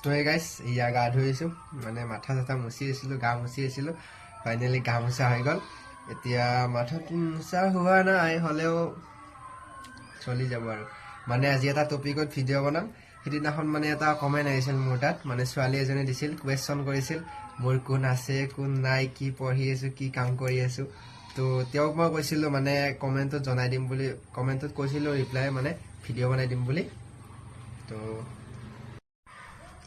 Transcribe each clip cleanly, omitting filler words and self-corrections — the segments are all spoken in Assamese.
তো এই গাইছ ইয়া গা ধুইছোঁ মানে মাথা চাথা মুচি আছিলোঁ গা মুচি আছিলোঁ ফাইনেলি গা মোচা হৈ গ'ল এতিয়া মাথাটো মোচা হোৱা নাই হ'লেও চলি যাব আৰু মানে আজি এটা টপিকত ভিডিঅ' বনাম সেইদিনাখন মানে এটা কমেণ্ট আহিছিল মোৰ তাত মানে ছোৱালী এজনী দিছিল কুৱেশ্যন কৰিছিল মোৰ কোন আছে কোন নাই কি পঢ়ি আছোঁ কি কাম কৰি আছোঁ তো তেওঁক মই কৈছিলোঁ মানে কমেণ্টত জনাই দিম বুলি কমেণ্টত কৈছিলোঁ ৰিপ্লাই মানে ভিডিঅ' বনাই দিম বুলি তো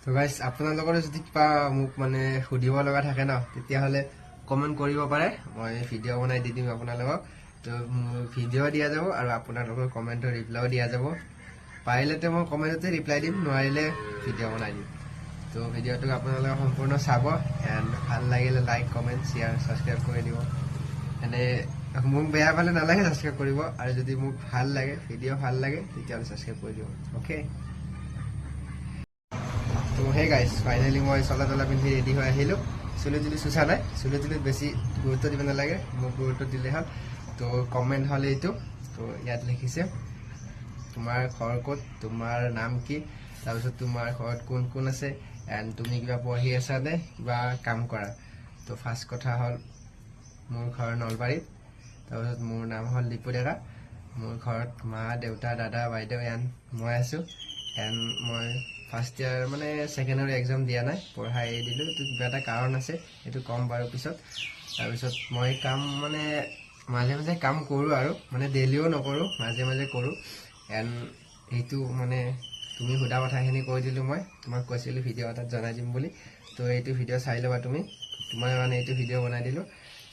গাইজ আপোনালোকৰো যদি কিবা মোক মানে সুধিব লগা থাকে ন তেতিয়াহ'লে কমেণ্ট কৰিব পাৰে মই ভিডিঅ' বনাই দি দিম আপোনালোকক তো ভিডিঅ' দিয়া যাব আৰু আপোনালোকৰ কমেণ্টৰ ৰিপ্লাইও দিয়া যাব পাৰিলেতো মই কমেণ্টতে ৰিপ্লাই দিম নোৱাৰিলে ভিডিঅ' বনাই দিম তো ভিডিঅ'টোক আপোনালোকে সম্পূৰ্ণ চাব এণ্ড ভাল লাগিলে লাইক কমেণ্ট শ্বেয়াৰ ছাবস্ক্ৰাইব কৰি দিব এনে মোক বেয়া পালে নালাগে ছাবস্ক্ৰাইব কৰিব আৰু যদি মোক ভাল লাগে ভিডিঅ' ভাল লাগে তেতিয়াহ'লে ছাবস্ক্ৰাইব কৰি দিব অ'কে তো সেই গাইজ ফাইনেলি মই চলা তলা পিন্ধি ৰেডি হৈ আহিলোঁ চুলি তুলি চুচা নাই চুলি তুলিত বেছি গুৰুত্ব দিব নালাগে মোক গুৰুত্ব দিলে হ'ল তো কমেণ্ট হ'ল এইটো তো ইয়াত লিখিছে তোমাৰ ঘৰ ক'ত তোমাৰ নাম কি তাৰপিছত তোমাৰ ঘৰত কোন কোন আছে এণ্ড তুমি কিবা পঢ়ি আছা নে কিবা কাম কৰা তো ফাৰ্ষ্ট কথা হ'ল মোৰ ঘৰ নলবাৰীত তাৰপিছত মোৰ নাম হ'ল দীপু ডেকা মোৰ ঘৰত মা দেউতা দাদা বাইদেউ এণ্ড মই আছোঁ এণ্ড মই ফাৰ্ষ্ট ইয়াৰ মানে ছেকেণ্ড ইয়াৰ এক্সাম দিয়া নাই পঢ়া এৰি দিলোঁ তো কিবা এটা কাৰণ আছে সেইটো ক'ম বাৰু পিছত তাৰপিছত মই কাম মানে মাজে মাজে কাম কৰোঁ আৰু মানে ডেইলিও নকৰোঁ মাজে মাজে কৰোঁ এণ্ড সেইটো মানে তুমি সোধা কথাখিনি কৈ দিলোঁ মই তোমাক কৈছিলোঁ ভিডিঅ' এটাত জনাই দিম বুলি তো এইটো ভিডিঅ' চাই ল'বা তুমি মই মানে এইটো ভিডিঅ' বনাই দিলোঁ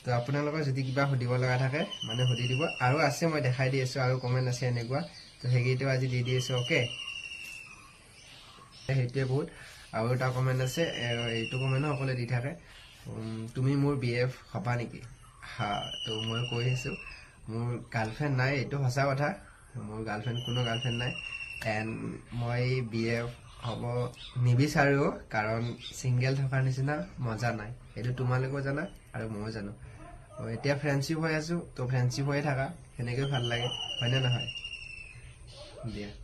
তো আপোনালোকৰ যদি কিবা সুধিব লগা থাকে মানে সুধি দিব আৰু আছে মই দেখাই দি আছোঁ আৰু কমেণ্ট আছে এনেকুৱা তো সেইকেইটাও আজি দি আছোঁ অ'কে সেইটোৱে বহুত আৰু এটা কমেণ্ট আছে এইটো কমেণ্টো সকলোৱে দি থাকে তুমি মোৰ BF হ'বা নেকি হা তো মই কৈ আছোঁ মোৰ গাৰ্লফ্ৰেণ্ড নাই এইটো সঁচা কথা মোৰ কোনো গাৰ্লফ্ৰেণ্ড নাই এণ্ড মই BF হ'ব নিবিচাৰোঁ কাৰণ ছিংগেল থকাৰ নিচিনা মজা নাই সেইটো তোমালোকেও জানা আৰু ময়ো জানো এতিয়া ফ্ৰেণ্ডশ্বিপ হৈ আছোঁ তো ফ্ৰেণ্ডশ্বিপ হৈয়ে থাকা সেনেকৈ ভাল লাগে হয়নে নহয় দিয়া